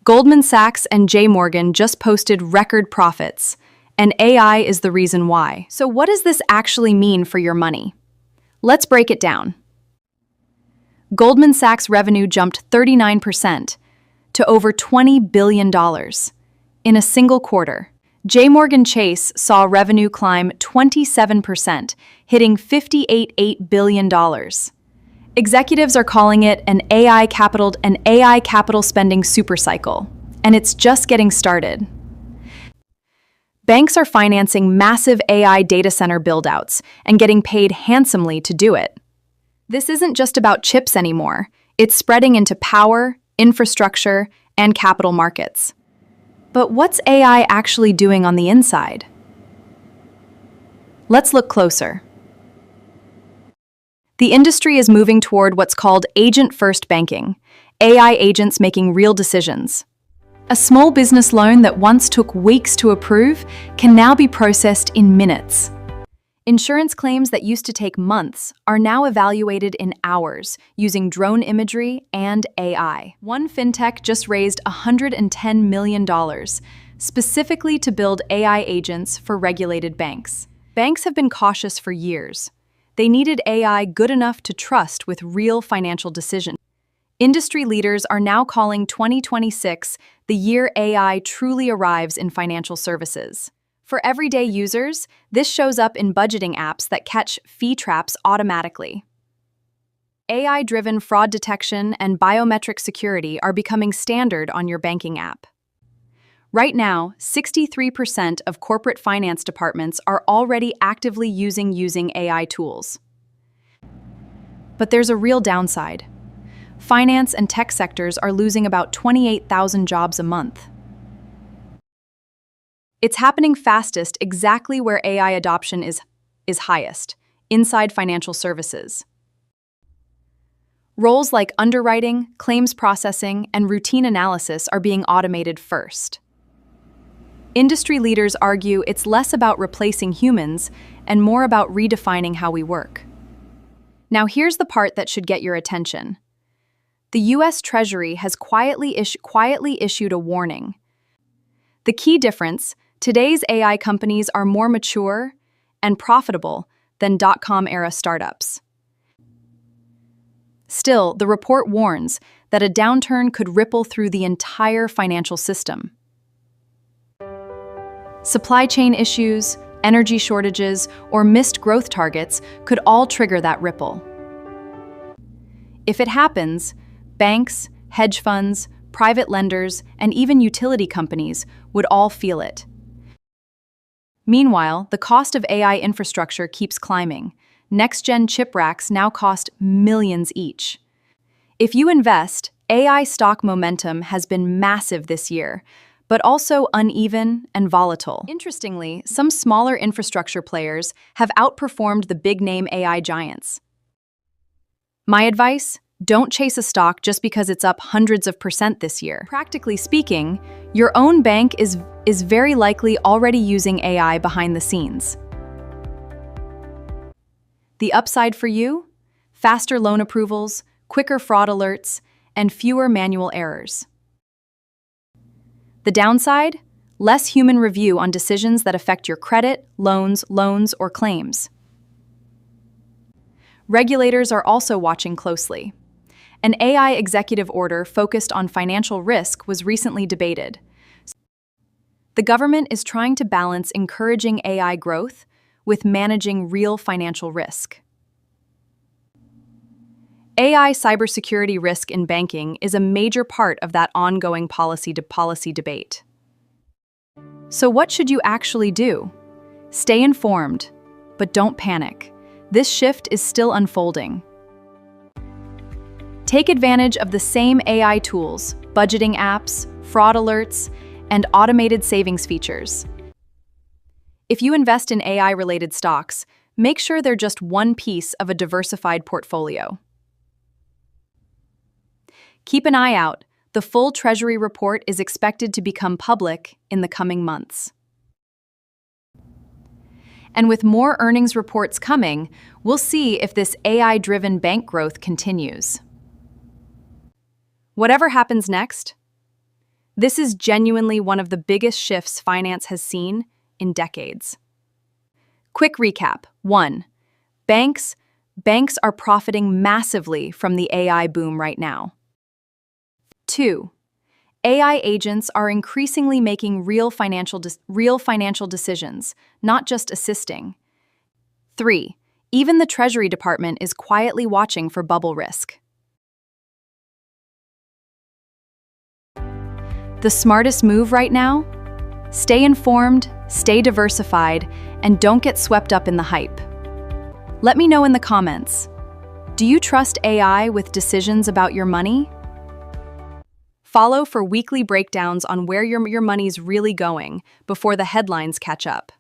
Goldman Sachs and JPMorgan just posted record profits, and AI is the reason why. So what does this actually mean for your money? Let's break it down. Goldman Sachs revenue jumped 39% to over $20 billion in a single quarter. JPMorgan Chase saw revenue climb 27%, hitting $58.8 billion. Executives are calling it an AI capital spending supercycle, and it's just getting started. Banks are financing massive AI data center buildouts and getting paid handsomely to do it. This isn't just about chips anymore. It's spreading into power, infrastructure, and capital markets. But what's AI actually doing on the inside? Let's look closer. The industry is moving toward what's called agent-first banking, AI agents making real decisions. A small business loan that once took weeks to approve can now be processed in minutes. Insurance claims that used to take months are now evaluated in hours using drone imagery and AI. One fintech just raised $110 million specifically to build AI agents for regulated banks. Banks have been cautious for years. They needed AI good enough to trust with real financial decisions. Industry leaders are now calling 2026 the year AI truly arrives in financial services. For everyday users, this shows up in budgeting apps that catch fee traps automatically. AI-driven fraud detection and biometric security are becoming standard on your banking app. Right now, 63% of corporate finance departments are already actively using AI tools. But there's a real downside. Finance and tech sectors are losing about 28,000 jobs a month. It's happening fastest exactly where AI adoption is highest, inside financial services. Roles like underwriting, claims processing, and routine analysis are being automated first. Industry leaders argue it's less about replacing humans and more about redefining how we work. Now here's the part that should get your attention. The U.S. Treasury has quietly issued a warning. The key difference: today's AI companies are more mature and profitable than dot-com-era startups. Still, the report warns that a downturn could ripple through the entire financial system. Supply chain issues, energy shortages, or missed growth targets could all trigger that ripple. If it happens, banks, hedge funds, private lenders, and even utility companies would all feel it. Meanwhile, the cost of AI infrastructure keeps climbing. Next-gen chip racks now cost millions each. If you invest, AI stock momentum has been massive this year, but also uneven and volatile. Interestingly, some smaller infrastructure players have outperformed the big-name AI giants. My advice: don't chase a stock just because it's up hundreds of % this year. Practically speaking, your own bank is very likely already using AI behind the scenes. The upside for you? Faster loan approvals, quicker fraud alerts, and fewer manual errors. The downside? Less human review on decisions that affect your credit, loans, or claims. Regulators are also watching closely. An AI executive order focused on financial risk was recently debated. The government is trying to balance encouraging AI growth with managing real financial risk. AI cybersecurity risk in banking is a major part of that ongoing policy debate. So what should you actually do? Stay informed, but don't panic. This shift is still unfolding. Take advantage of the same AI tools, budgeting apps, fraud alerts, and automated savings features. If you invest in AI-related stocks, make sure they're just one piece of a diversified portfolio. Keep an eye out. The full Treasury report is expected to become public in the coming months. And with more earnings reports coming, we'll see if this AI-driven bank growth continues. Whatever happens next, This is genuinely one of the biggest shifts finance has seen in decades. Quick recap. 1. Banks are profiting massively from the AI boom right now. 2. AI agents are increasingly making real financial decisions, not just assisting. 3. Even the Treasury Department is quietly watching for bubble risk. The smartest move right now? Stay informed, stay diversified, and don't get swept up in the hype. Let me know in the comments. Do you trust AI with decisions about your money? Follow for weekly breakdowns on where your money's really going before the headlines catch up.